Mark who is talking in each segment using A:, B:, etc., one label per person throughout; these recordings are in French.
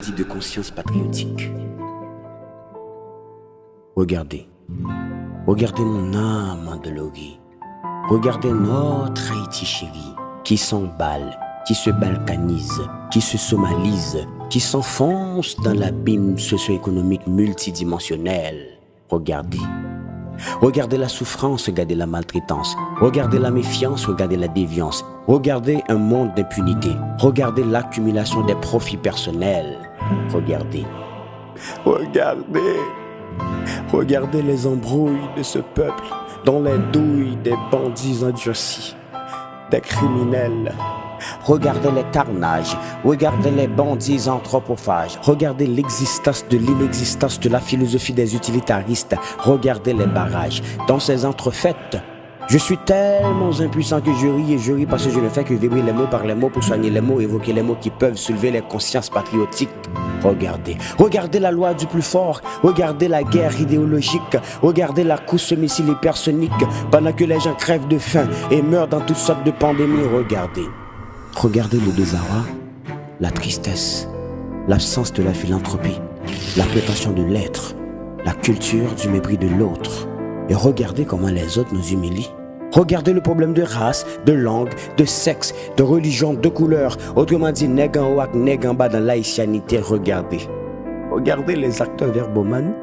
A: dit de conscience patriotique. Regardez mon âme endolorie. Regardez notre Haïti chérie, qui s'emballe, qui se balkanise, qui se somalise, qui s'enfonce dans l'abîme socio-économique multidimensionnel. Regardez la souffrance, regardez la maltraitance. Regardez la méfiance, regardez la déviance. Regardez un monde d'impunité. Regardez l'accumulation des profits personnels. Regardez les embrouilles de ce peuple dans les douilles des bandits endurcis, des criminels. Regardez les carnages, regardez les bandits anthropophages, regardez l'existence de l'inexistence de la philosophie des utilitaristes, regardez les barrages. Dans ces entrefaites, je suis tellement impuissant que je ris parce que je ne fais que vibrer les mots par les mots pour soigner les mots, évoquer les mots qui peuvent soulever les consciences patriotiques. Regardez la loi du plus fort, regardez la guerre idéologique, regardez la course missile hypersonique pendant que les gens crèvent de faim et meurent dans toutes sortes de pandémies. Regardez le désarroi, la tristesse, l'absence de la philanthropie, la prétention de l'être, la culture du mépris de l'autre. Et regardez comment les autres nous humilient. Regardez le problème de race, de langue, de sexe, de religion, de couleur. Autrement dit, nèg en haut ak nèg en bas dans l'haïtianité. Regardez les acteurs verbomanes,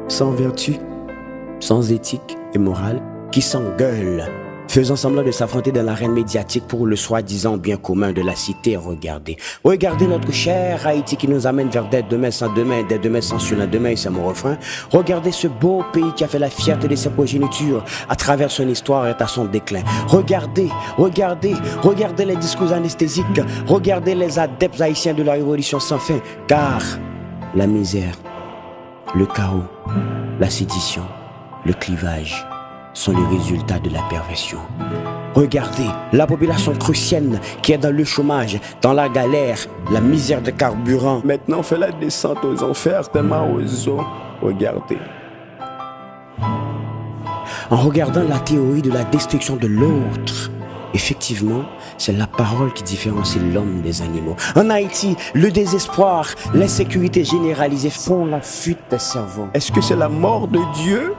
A: sans vertu, sans éthique et morale, qui s'engueulent, faisant semblant de s'affronter dans l'arène médiatique pour le soi-disant bien commun de la cité. Regardez notre cher Haïti qui nous amène vers des demain sans demain, des demain sans surlendemain, et c'est mon refrain. Regardez ce beau pays qui a fait la fierté de ses progénitures à travers son histoire et à son déclin. Regardez les discours anesthésiques, regardez les adeptes haïtiens de la révolution sans fin, car la misère, le chaos, la sédition, le clivage sont les résultats de la perversion. Regardez la population prussienne qui est dans le chômage, dans la galère, la misère de carburant. Maintenant, on fait la descente aux enfers tellement aux eaux. Regardez. En regardant la théorie de la destruction de l'autre, effectivement, c'est la parole qui différencie l'homme des animaux. En Haïti, le désespoir, l'insécurité généralisée font la fuite des cerveaux. Est-ce que c'est la mort de Dieu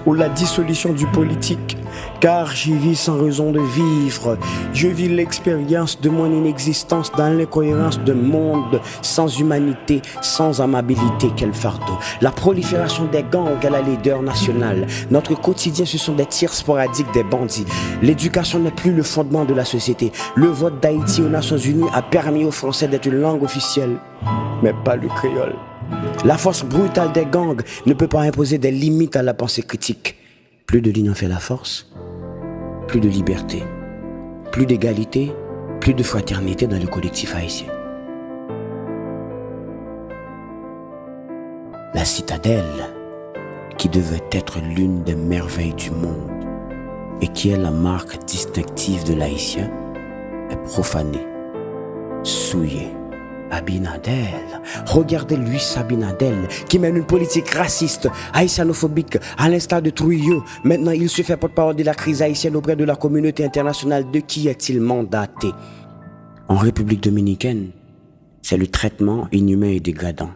A: ou la dissolution du politique? Car j'y vis sans raison de vivre. Je vis l'expérience de mon inexistence dans l'incohérence d'un monde sans humanité, sans amabilité. Quel fardeau! La prolifération des gangs à la leader nationale. Notre quotidien, ce sont des tirs sporadiques des bandits. L'éducation n'est plus le fondement de la société. Le vote d'Haïti aux Nations Unies a permis aux Français d'être une langue officielle, mais pas le créole. La force brutale des gangs ne peut pas imposer des limites à la pensée critique. Plus de l'union fait la force, plus de liberté, plus d'égalité, plus de fraternité dans le collectif haïtien. La citadelle, qui devait être l'une des merveilles du monde et qui est la marque distinctive de l'haïtien, est profanée, souillée. Abinadel, regardez Luis Abinadel qui mène une politique raciste, haïtianophobique, à l'instar de Trujillo. Maintenant, il se fait porte-parole de la crise haïtienne auprès de la communauté internationale. De qui est-il mandaté? En République dominicaine, c'est le traitement inhumain et dégradant,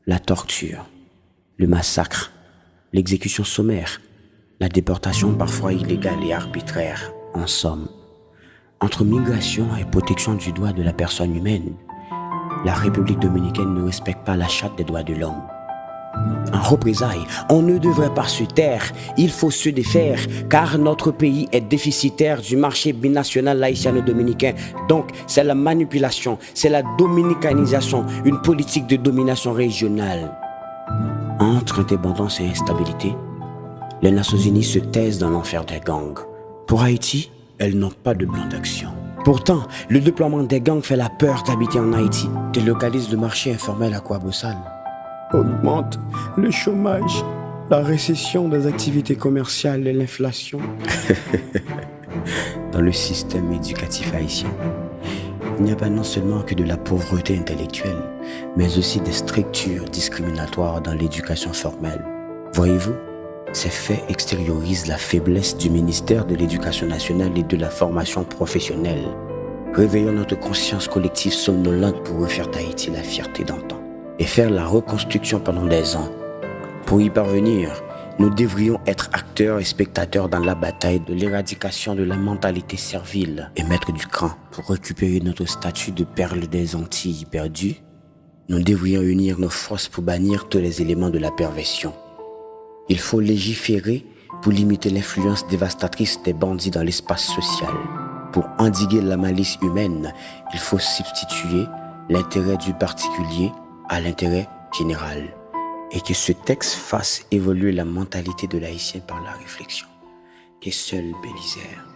A: la torture, le massacre, l'exécution sommaire, la déportation parfois illégale et arbitraire. En somme, entre migration et protection du droit de la personne humaine, la République dominicaine ne respecte pas la charte des droits de l'homme. En représailles, on ne devrait pas se taire, il faut se défaire, car notre pays est déficitaire du marché binational haïtiano-dominicain. Donc, c'est la manipulation, c'est la dominicanisation, une politique de domination régionale. Entre indépendance et instabilité, les Nations Unies se taisent dans l'enfer des gangs. Pour Haïti, elles n'ont pas de plan d'action. Pourtant, le déploiement des gangs fait la peur d'habiter en Haïti, délocalise le marché informel à Kouabossal, augmente le chômage, la récession des activités commerciales et l'inflation. Dans le système éducatif haïtien, il n'y a pas non seulement que de la pauvreté intellectuelle, mais aussi des structures discriminatoires dans l'éducation formelle. Voyez-vous, ces faits extériorisent la faiblesse du ministère de l'Éducation nationale et de la formation professionnelle. Réveillons notre conscience collective somnolente pour refaire d'Haïti la fierté d'antan et faire la reconstruction pendant des ans. Pour y parvenir, nous devrions être acteurs et spectateurs dans la bataille de l'éradication de la mentalité servile et maître du camp. Pour récupérer notre statut de perle des Antilles perdues, nous devrions unir nos forces pour bannir tous les éléments de la perversion. Il faut légiférer pour limiter l'influence dévastatrice des bandits dans l'espace social. Pour endiguer la malice humaine, il faut substituer l'intérêt du particulier à l'intérêt général. Et que ce texte fasse évoluer la mentalité de l'Haïtien par la réflexion. Que seul Bélisaire